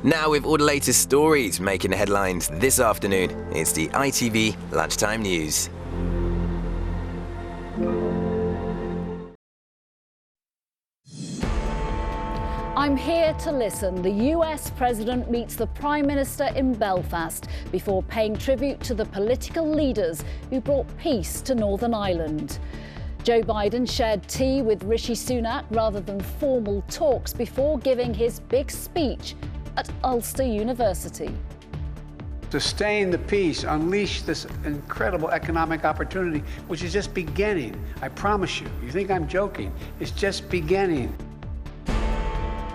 Now with all the latest stories making the headlines this afternoon, it's the ITV Lunchtime News. I'm here to listen. The US President meets the Prime Minister in Belfast before paying tribute to the political leaders who brought peace to Northern Ireland. Joe Biden shared tea with Rishi Sunak rather than formal talks before giving his big speech at Ulster University. Sustain the peace, unleash this incredible economic opportunity, which is just beginning. I promise you. You think I'm joking? It's just beginning.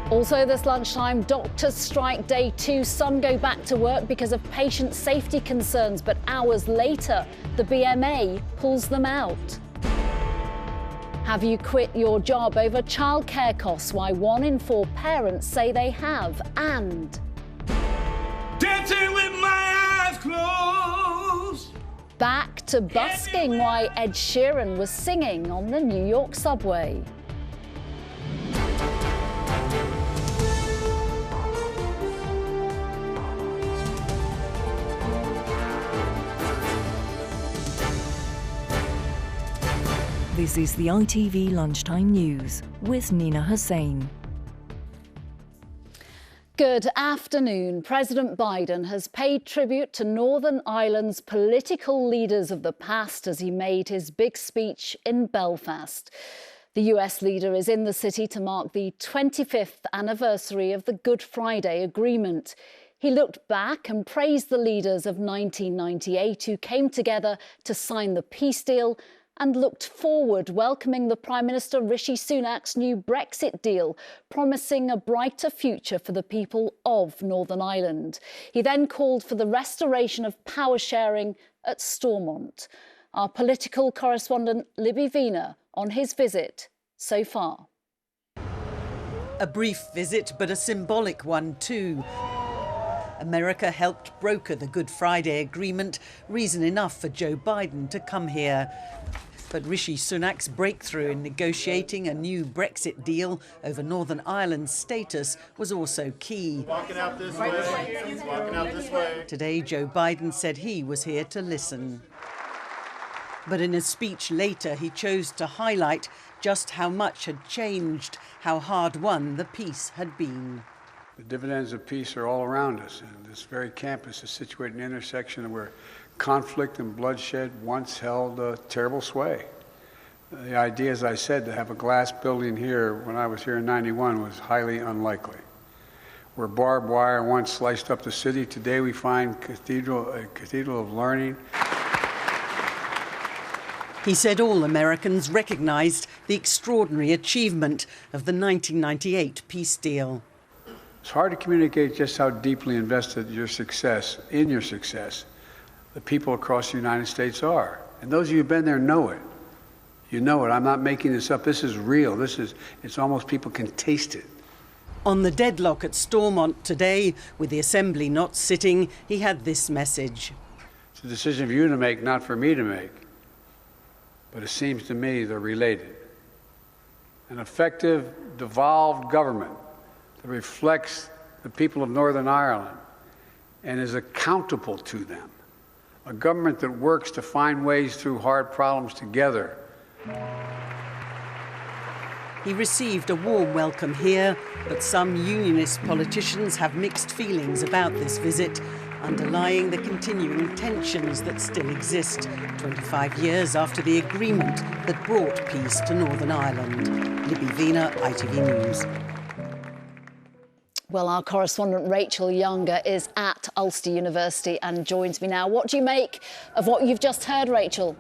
Also this lunchtime, doctors strike day 2. Some go back to work because of patient safety concerns, but hours later, the BMA pulls them out. Have you quit your job over childcare costs? Why 1 in 4 parents say they have. And dancing with my eyes closed. Back to busking, why Ed Sheeran was singing on the New York subway. This is the ITV Lunchtime News with Nina Hossain. Good afternoon. President Biden has paid tribute to Northern Ireland's political leaders of the past as he made his big speech in Belfast. The US leader is in the city to mark the 25th anniversary of the Good Friday Agreement. He looked back and praised the leaders of 1998 who came together to sign the peace deal, and looked forward, welcoming the Prime Minister Rishi Sunak's new Brexit deal, promising a brighter future for the people of Northern Ireland. He then called for the restoration of power sharing at Stormont. Our political correspondent Libby Vina on his visit so far. A brief visit, but a symbolic one too. America helped broker the Good Friday Agreement, reason enough for Joe Biden to come here. But Rishi Sunak's breakthrough in negotiating a new Brexit deal over Northern Ireland's status was also key. Walking out this way. Walking out this way. Today, Joe Biden said he was here to listen. But in a speech later, he chose to highlight just how much had changed, how hard-won the peace had been. The dividends of peace are all around us, and this very campus is situated in an intersection where conflict and bloodshed once held a terrible sway. The idea, as I said, to have a glass building here when I was here in '91 was highly unlikely. Where barbed wire once sliced up the city, today we find a cathedral of learning. He said all Americans recognised the extraordinary achievement of the 1998 peace deal. It's hard to communicate just how deeply invested your success, the people across the United States are. And those of you who've been there know it. You know it. I'm not making this up. This is real. It's almost people can taste it. On the deadlock at Stormont today, with the Assembly not sitting, he had this message. It's a decision for you to make, not for me to make. But it seems to me they're related. An effective, devolved government that reflects the people of Northern Ireland and is accountable to them. A government that works to find ways through hard problems together. He received a warm welcome here, but some unionist politicians have mixed feelings about this visit, underlying the continuing tensions that still exist 25 years after the agreement that brought peace to Northern Ireland. Libby Vina, ITV News. Well, our correspondent Rachel Younger is at Ulster University and joins me now. What do you make of what you've just heard, Rachel?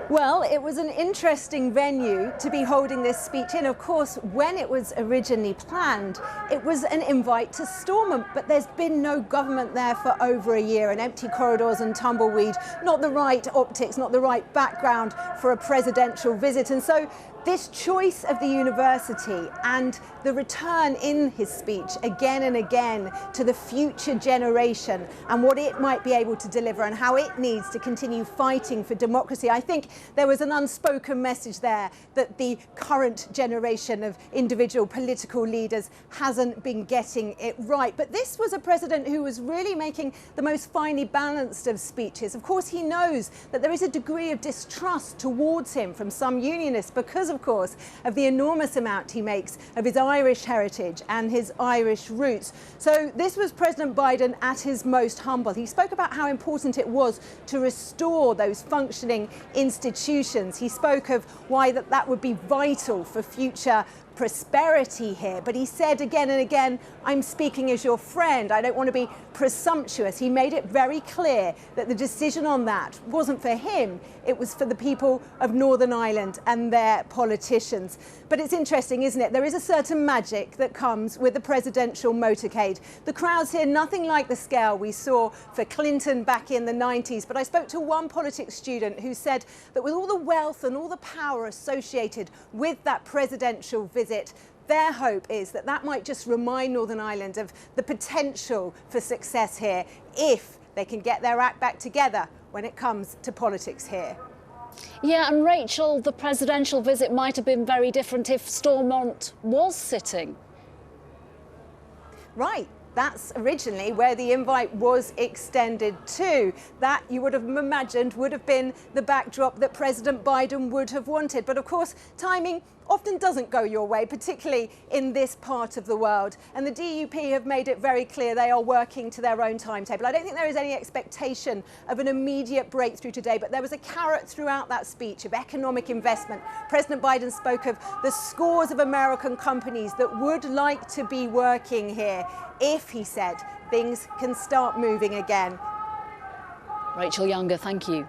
Well, it was an interesting venue to be holding this speech in. Of course, when it was originally planned, it was an invite to Stormont, but there's been no government there for over a year, and empty corridors and tumbleweed, not the right optics, not the right background for a presidential visit. And so this choice of the university and the return in his speech again and again to the future generation and what it might be able to deliver and how it needs to continue fighting for democracy, I think there was an unspoken message there that the current generation of individual political leaders hasn't been getting it right. But this was a president who was really making the most finely balanced of speeches. Of course, he knows that there is a degree of distrust towards him from some unionists because, of course, of the enormous amount he makes of his Irish heritage and his Irish roots. So this was President Biden at his most humble. He spoke about how important it was to restore those functioning institutions. He spoke of why that would be vital for future prosperity here. But he said again and again, I'm speaking as your friend. I don't want to be presumptuous. He made it very clear that the decision on that wasn't for him. It was for the people of Northern Ireland and their politicians. But it's interesting, isn't it? There is a certain magic that comes with the presidential motorcade. The crowds here, nothing like the scale we saw for Clinton back in the 90s. But I spoke to one politics student who said that with all the wealth and all the power associated with that presidential visit, their hope is that that might just remind Northern Ireland of the potential for success here if they can get their act back together when it comes to politics here. Yeah, and Rachel, the presidential visit might have been very different if Stormont was sitting. Right. That's originally where the invite was extended to. That, you would have imagined, would have been the backdrop that President Biden would have wanted. But of course, timing often doesn't go your way, particularly in this part of the world. And the DUP have made it very clear they are working to their own timetable. I don't think there is any expectation of an immediate breakthrough today, but there was a carrot throughout that speech of economic investment. President Biden spoke of the scores of American companies that would like to be working here if, he said, things can start moving again. Rachel Younger, thank you.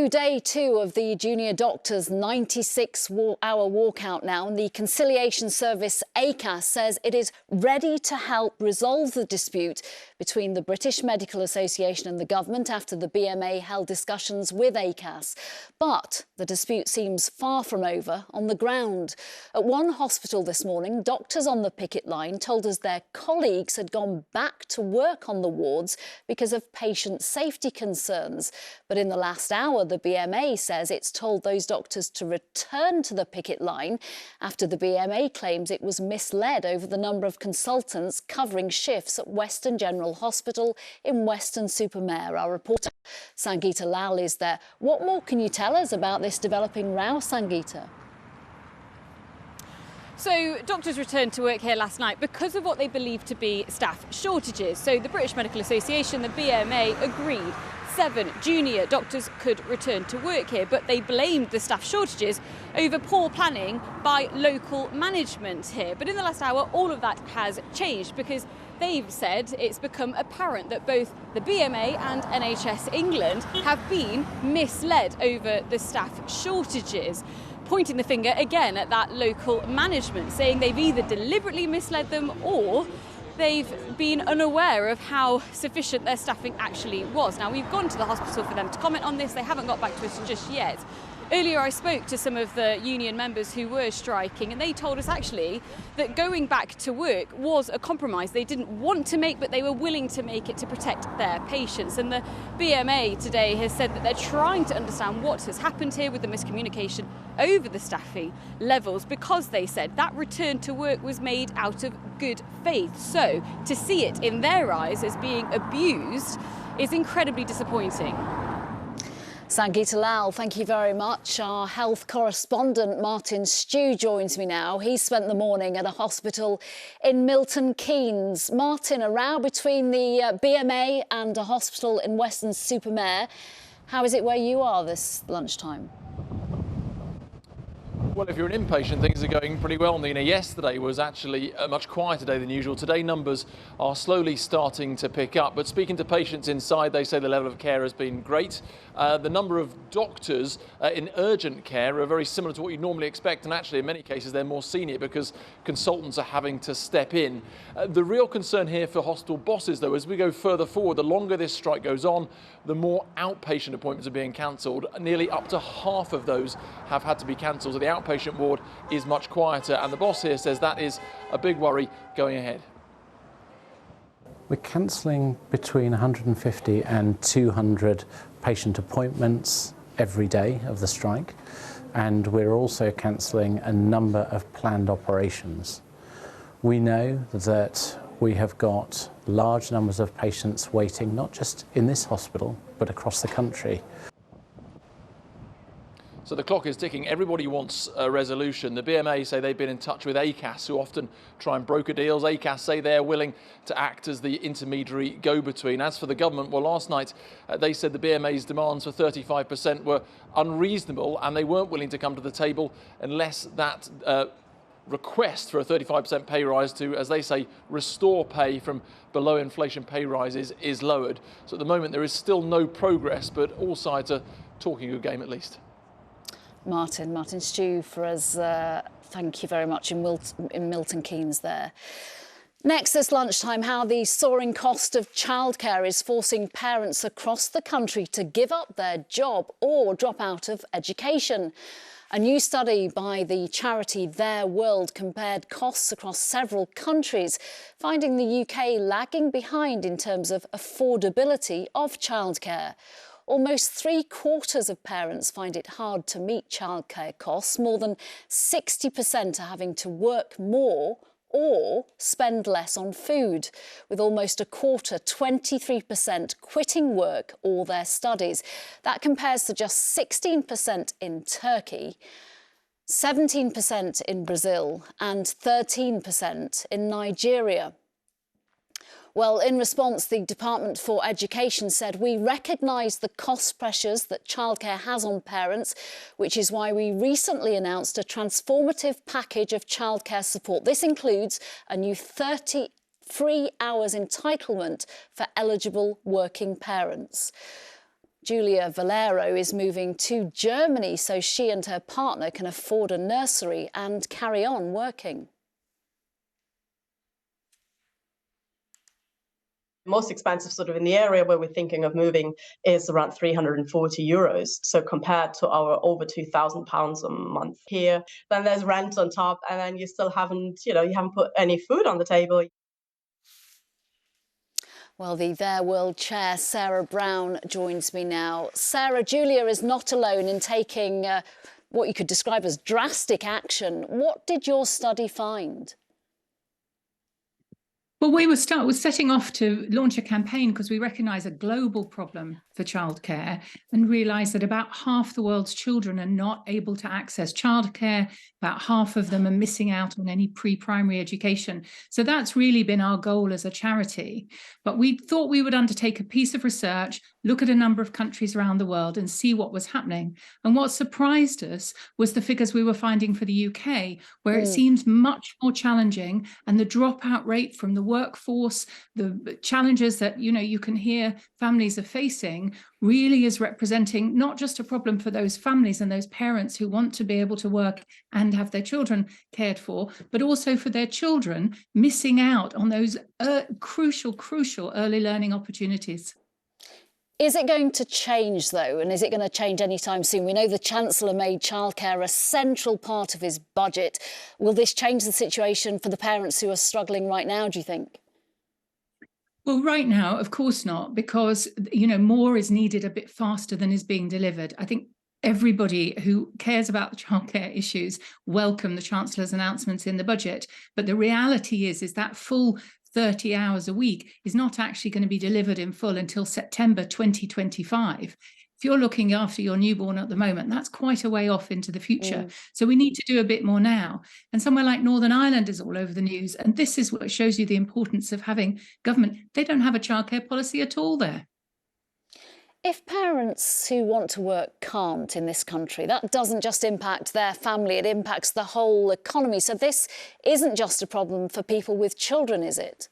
Day two of the junior doctors' 96-hour walkout now, and the conciliation service ACAS says it is ready to help resolve the dispute between the British Medical Association and the government after the BMA held discussions with ACAS. But the dispute seems far from over on the ground. At one hospital this morning, doctors on the picket line told us their colleagues had gone back to work on the wards because of patient safety concerns. But in the last hour, the BMA says it's told those doctors to return to the picket line after the BMA claims it was misled over the number of consultants covering shifts at Western General Hospital in Weston-super-Mare. Our reporter Sangeeta Lal is there. What more can you tell us about this developing row, Sangeeta? So doctors returned to work here last night because of what they believe to be staff shortages. So the British Medical Association, the BMA, agreed 7 junior doctors could return to work here, but they blamed the staff shortages over poor planning by local management here. But in the last hour, all of that has changed because they've said it's become apparent that both the BMA and NHS England have been misled over the staff shortages, pointing the finger again at that local management, saying they've either deliberately misled them or they've been unaware of how sufficient their staffing actually was. Now, we've gone to the hospital for them to comment on this. They haven't got back to us just yet. Earlier, I spoke to some of the union members who were striking, and they told us actually that going back to work was a compromise they didn't want to make, but they were willing to make it to protect their patients. And the BMA today has said that they're trying to understand what has happened here with the miscommunication over the staffing levels, because they said that return to work was made out of good faith. So to see it in their eyes as being abused is incredibly disappointing. Sangeeta Lal, thank you very much. Our health correspondent Martin Stew joins me now. He spent the morning at a hospital in Milton Keynes. Martin, a row between the BMA and a hospital in Weston-super-Mare. How is it where you are this lunchtime? Well, if you're an inpatient, things are going pretty well, Nina. Yesterday was actually a much quieter day than usual. Today, numbers are slowly starting to pick up. But speaking to patients inside, they say the level of care has been great. The number of doctors in urgent care are very similar to what you'd normally expect. And actually, in many cases, they're more senior because consultants are having to step in. The real concern here for hospital bosses, though, as we go further forward, the longer this strike goes on, the more outpatient appointments are being cancelled. Nearly up to half of those have had to be cancelled. So the outpatient ward is much quieter, and the boss here says that is a big worry going ahead. We're cancelling between 150 and 200 patient appointments every day of the strike, and we're also cancelling a number of planned operations. We know that we have got large numbers of patients waiting, not just in this hospital, but across the country. So the clock is ticking. Everybody wants a resolution. The BMA say they've been in touch with ACAS, who often try and broker deals. ACAS say they're willing to act as the intermediary go-between. As for the government, well, last night they said the BMA's demands for 35% were unreasonable, and they weren't willing to come to the table unless that request for a 35% pay rise to, as they say, restore pay from below inflation pay rises is lowered. So at the moment there is still no progress, but all sides are talking a good game at least. Martin Stew for us. Thank you very much in Milton Keynes there. Next this lunchtime, how the soaring cost of childcare is forcing parents across the country to give up their job or drop out of education. A new study by the charity Their World compared costs across several countries, finding the UK lagging behind in terms of affordability of childcare. Almost 3/4 of parents find it hard to meet childcare costs. More than 60% are having to work more or spend less on food, with almost a quarter, 23%, quitting work or their studies. That compares to just 16% in Turkey, 17% in Brazil and 13% in Nigeria. Well, in response, the Department for Education said, we recognise the cost pressures that childcare has on parents, which is why we recently announced a transformative package of childcare support. This includes a new 30 free hours entitlement for eligible working parents. Julia Valero is moving to Germany so she and her partner can afford a nursery and carry on working. Most expensive sort of in the area where we're thinking of moving is around €340. So compared to our over £2,000 a month here, then there's rent on top, and then you still haven't, you haven't put any food on the table. Well, the Their World chair, Sarah Brown, joins me now. Sarah, Julia is not alone in taking what you could describe as drastic action. What did your study find? Well, we were setting off to launch a campaign because we recognise a global problem for childcare and realise that about half the world's children are not able to access childcare. About half of them are missing out on any pre-primary education. So that's really been our goal as a charity. But we thought we would undertake a piece of research, look at a number of countries around the world and see what was happening. And what surprised us was the figures we were finding for the UK, where it seems much more challenging, and the dropout rate from the workforce, the challenges that, you can hear families are facing, really is representing not just a problem for those families and those parents who want to be able to work and have their children cared for, but also for their children missing out on those crucial early learning opportunities. Is it going to change, though, and is it going to change anytime soon? We know the Chancellor made childcare a central part of his budget. Will this change the situation for the parents who are struggling right now, do you think? Well, right now, of course not, because, more is needed a bit faster than is being delivered. I think everybody who cares about the childcare issues welcome the Chancellor's announcements in the budget. But the reality is that full 30 hours a week is not actually going to be delivered in full until September 2025. If you're looking after your newborn at the moment, that's quite a way off into the future. So we need to do a bit more now. And somewhere like Northern Ireland is all over the news. And this is what shows you the importance of having government. They don't have a childcare policy at all there. If parents who want to work can't in this country, that doesn't just impact their family, it impacts the whole economy. So this isn't just a problem for people with children, is it?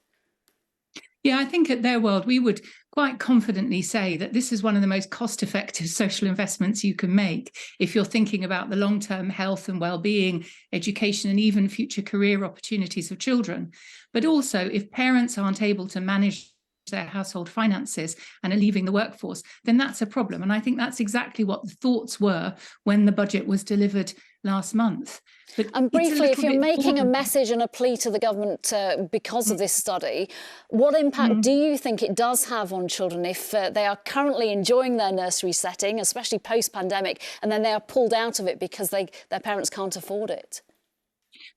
Yeah, I think at Their World, we would quite confidently say that this is one of the most cost-effective social investments you can make if you're thinking about the long-term health and well-being, education, and even future career opportunities of children. But also, if parents aren't able to manage their household finances and are leaving the workforce, then that's a problem. And I think that's exactly what the thoughts were when the budget was delivered last month. But and briefly, if you're making a broader. message and a plea to the government because of this study, what impact do you think it does have on children if they are currently enjoying their nursery setting, especially post-pandemic, and then they are pulled out of it because their parents can't afford it?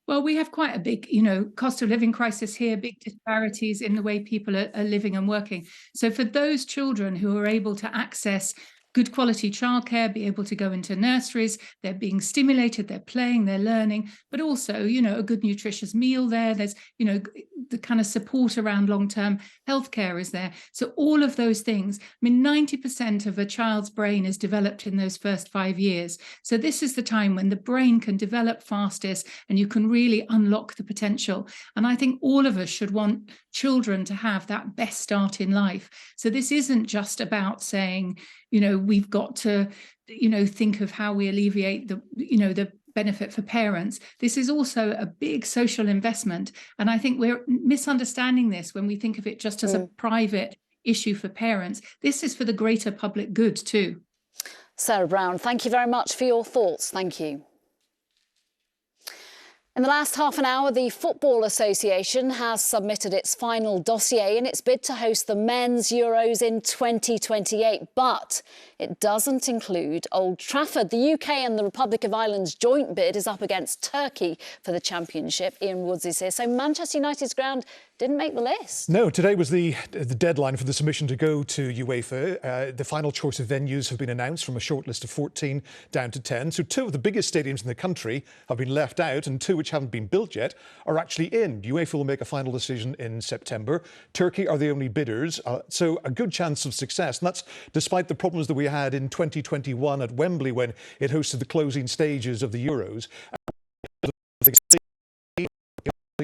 Well, we have quite a big, cost of living crisis here, big disparities in the way people are living and working. So for those children who are able to access good quality childcare, be able to go into nurseries, they're being stimulated, they're playing, they're learning, but also, a good nutritious meal there. There's, the kind of support around long-term healthcare is there. So all of those things, 90% of a child's brain is developed in those first 5 years. So this is the time when the brain can develop fastest and you can really unlock the potential. And I think all of us should want children to have that best start in life. So this isn't just about saying, we've got to, think of how we alleviate the benefit for parents. This is also a big social investment. And I think we're misunderstanding this when we think of it just as a private issue for parents. This is for the greater public good too. Sarah Brown, thank you very much for your thoughts. Thank you. In the last half an hour, the Football Association has submitted its final dossier in its bid to host the Men's Euros in 2028. But it doesn't include Old Trafford. The UK and the Republic of Ireland's joint bid is up against Turkey for the championship. Ian Woods is here. So Manchester United's ground didn't make the list. No, today was the deadline for the submission to go to UEFA. The final choice of venues have been announced from a short list of 14 down to 10. So 2 of the biggest stadiums in the country have been left out, and 2 which haven't been built yet are actually in. UEFA will make a final decision in September. Turkey are the only bidders, so a good chance of success. And that's despite the problems that we had in 2021 at Wembley when it hosted the closing stages of the Euros.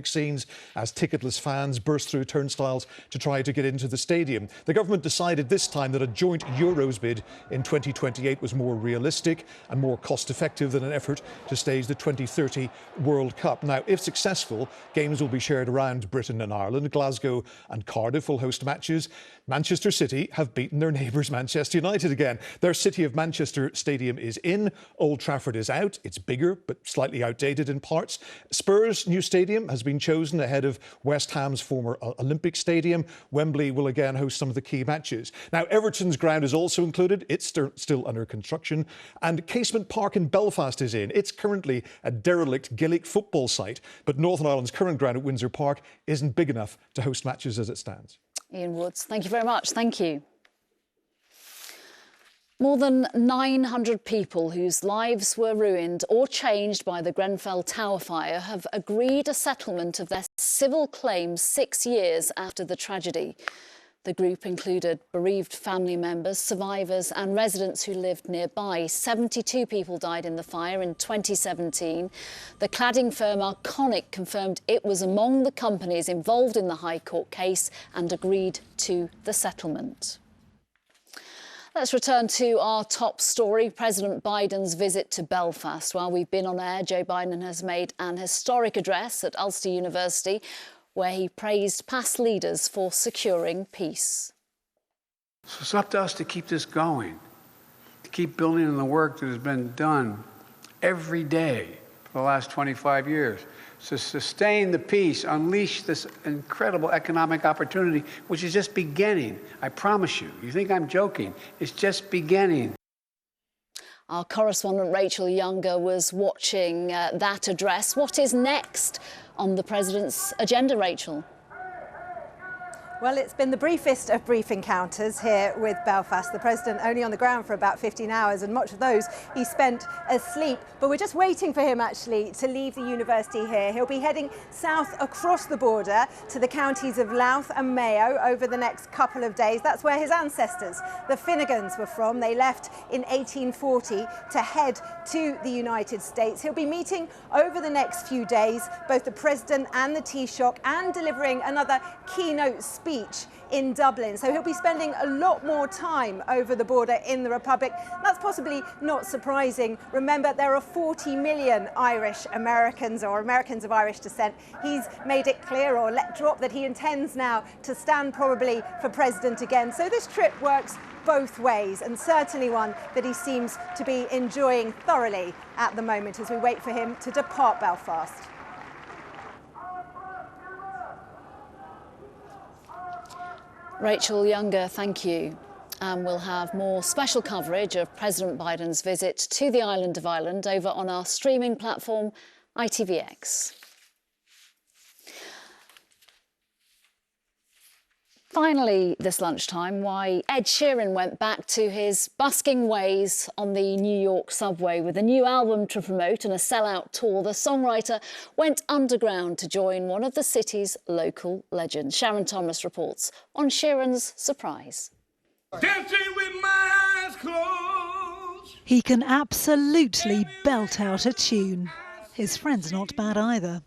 Scenes as ticketless fans burst through turnstiles to try to get into the stadium. The government decided this time that a joint Euros bid in 2028 was more realistic and more cost-effective than an effort to stage the 2030 World Cup. Now, if successful, games will be shared around Britain and Ireland. Glasgow and Cardiff will host matches. Manchester City have beaten their neighbours Manchester United again. Their City of Manchester stadium is in. Old Trafford is out. It's bigger, but slightly outdated in parts. Spurs' new stadium has been chosen ahead of West Ham's former Olympic Stadium. Wembley will again host some of the key matches. Now, Everton's ground is also included. It's still under construction. And Casement Park in Belfast is in. It's currently a derelict Gaelic football site, but Northern Ireland's current ground at Windsor Park isn't big enough to host matches as it stands. Ian Woods, thank you very much. Thank you. More than 900 people whose lives were ruined or changed by the Grenfell Tower fire have agreed a settlement of their civil claims 6 years after the tragedy. The group included bereaved family members, survivors and residents who lived nearby. 72 people died in the fire in 2017. The cladding firm Arconic confirmed it was among the companies involved in the High Court case and agreed to the settlement. Let's return to our top story, President Biden's visit to Belfast. While we've been on air, Joe Biden has made an historic address at Ulster University where he praised past leaders for securing peace. So it's up to us to keep this going, to keep building on the work that has been done every day for the last 25 years, to sustain the peace, unleash this incredible economic opportunity, which is just beginning. I promise you. You think I'm joking? It's just beginning. Our correspondent Rachel Younger was watching that address. What is next on the president's agenda, Rachel? Well, it's been the briefest of brief encounters here with Belfast. The president only on the ground for about 15 hours, and much of those he spent asleep. But we're just waiting for him, actually, to leave the university here. He'll be heading south across the border to the counties of Louth and Mayo over the next couple of days. That's where his ancestors, the Finnegans, were from. They left in 1840 to head to the United States. He'll be meeting over the next few days both the president and the Taoiseach, and delivering another keynote speech in Dublin. So he'll be spending a lot more time over the border in the Republic. That's possibly not surprising. Remember, there are 40 million Irish Americans, or Americans of Irish descent. He's made it clear, or let drop, that he intends now to stand probably for president again. So this trip works both ways, and certainly one that he seems to be enjoying thoroughly at the moment as we wait for him to depart Belfast. Rachel Younger, thank you. And we'll have more special coverage of President Biden's visit to the island of Ireland over on our streaming platform, ITVX. Finally, this lunchtime, why Ed Sheeran went back to his busking ways on the New York subway. With a new album to promote and a sellout tour, the songwriter went underground to join one of the city's local legends. Sharon Thomas reports on Sheeran's surprise. Dancing with my eyes closed. He can absolutely belt out a tune. His friend's not bad either.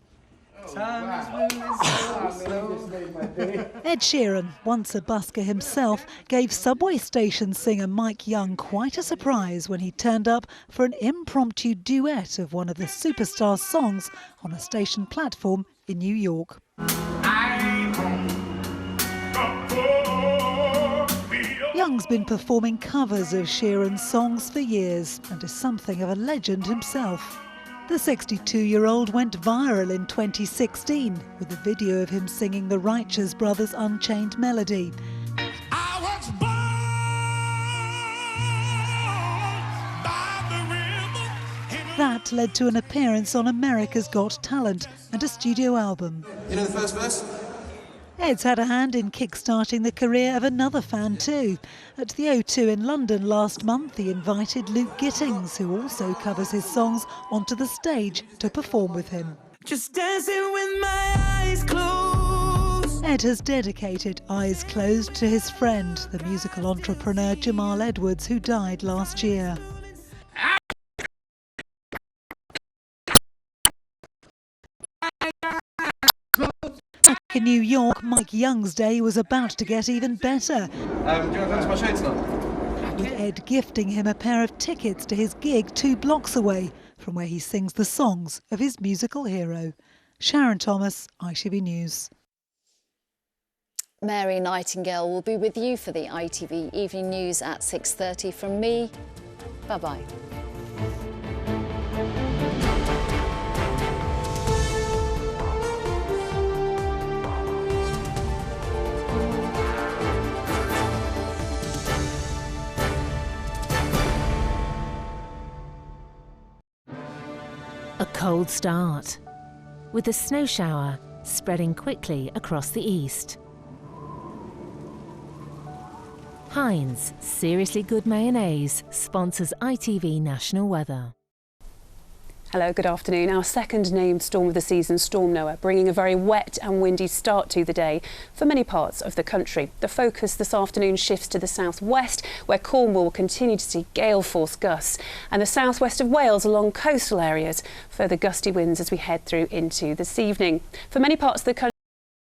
Ed Sheeran, once a busker himself, gave subway station singer Mike Young quite a surprise when he turned up for an impromptu duet of one of the superstar's songs on a station platform in New York. Young's been performing covers of Sheeran's songs for years and is something of a legend himself. The 62-year-old went viral in 2016 with a video of him singing the Righteous Brothers' Unchained Melody. That led to an appearance on America's Got Talent and a studio album. You know the first verse? Ed's had a hand in kick-starting the career of another fan too. At the O2 in London last month, he invited Luke Gittings, who also covers his songs, onto the stage to perform with him. Just dancing with my eyes closed. Ed has dedicated Eyes Closed to his friend, the musical entrepreneur Jamal Edwards, who died last year. In New York, Mike Young's day was about to get even better. Do you want to finish my shades now? With Ed gifting him a pair of tickets to his gig 2 blocks away from where he sings the songs of his musical hero. Sharon Thomas, ITV News. Mary Nightingale will be with you for the ITV Evening News at 6:30. From me, bye-bye. A cold start, with a snow shower spreading quickly across the east. Heinz Seriously Good Mayonnaise sponsors ITV National Weather. Hello, good afternoon. Our second named storm of the season, Storm Noah, bringing a very wet and windy start to the day for many parts of the country. The focus this afternoon shifts to the southwest, where Cornwall will continue to see gale force gusts, and the southwest of Wales along coastal areas, further gusty winds as we head through into this evening. For many parts of the country,